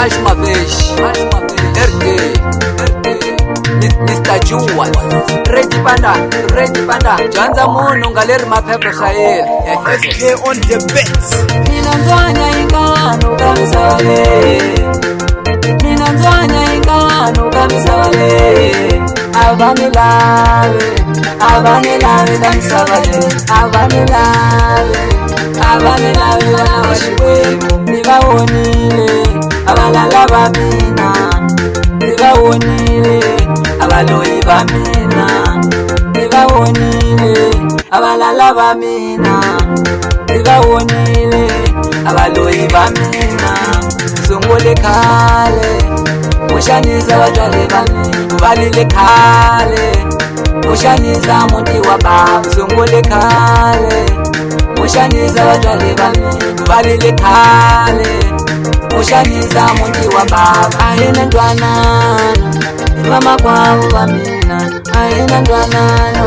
mais uma vez, RD, Mr. Juwas, Red Panda, Janza Muno, Galeri Mapepe Khair, FK on the beats. Ninanzwanya ingano kamsawale, ninanzwanya ingano kamsawale, abanelave kamsawale, abanelave washibwemu, nibawonile, abalala bamina, nibawonile, abaloyi bamina, nibawonile, abalala bamina, nibawonile, abaloyi bamina, Zongole khale, mushanisa batwale bami, balile khale, mushanisa muti wa baba. Zongole khale, mushanisa batwale bami, balile khale, mushanisa muti wa baba. Ahina ntwanana, mama kwabo bamina, ahina ntwanana,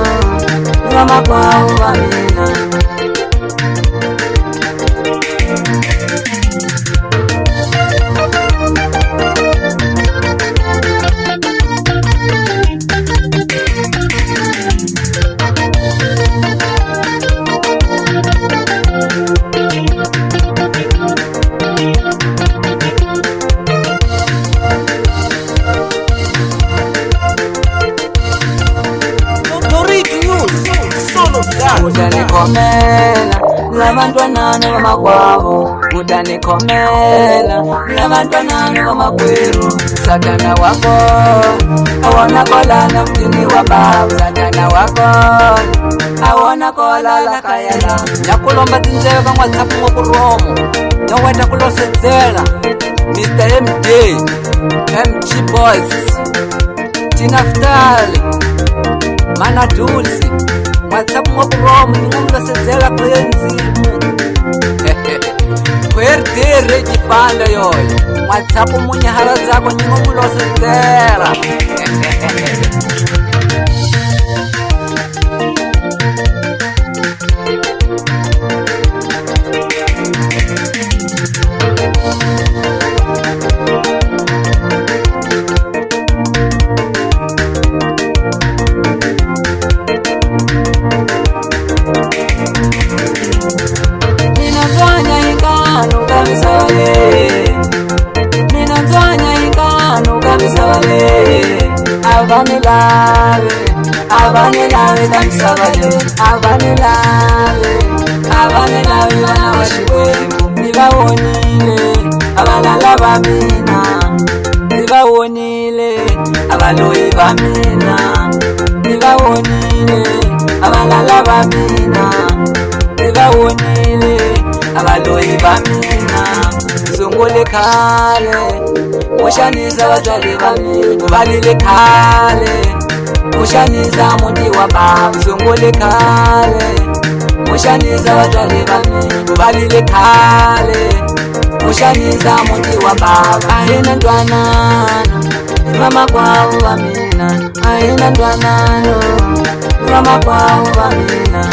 mama kwabo bamina. Utanikomela nabantwanana bamakwabo, utanikomela nabantwanana bamakweru. Satana wako awona kolana mtini wa baba, satana wako awona kolala kayala. Nyakulomba tinjeva WhatsApp ngokuromo, nyoweta kulosedzela Mr. MD, MG Boys, Tinaftali, Mana Dulci, WhatsApp ngokuromo ngomlosedzela kwenzimu. Kwerde Red Panda yoyo, WhatsApp munyahala zako ngomlosedzela. Abanelave kamsawale, abanelave wana washibwemu, nibawonile, abalala bamina, nibawonile, abaloyi bamina, nibawonile, abalala bamina, nibawonile, abaloyi bamina. Zongole khale, mushanisa batwale bami, balile khale, mushanisa muti wa baba. Zongole khale, mushanisa batwale bami, balile khale, mushanisa muti wa baba. Ahina ntwanana, mama kwabo bamina, ahina ntwanana, mama kwabo bamina.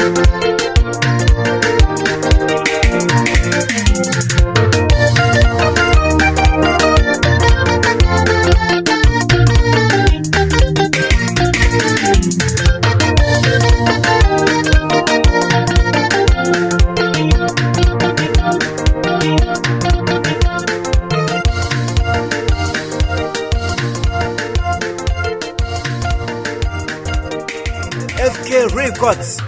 FK Records.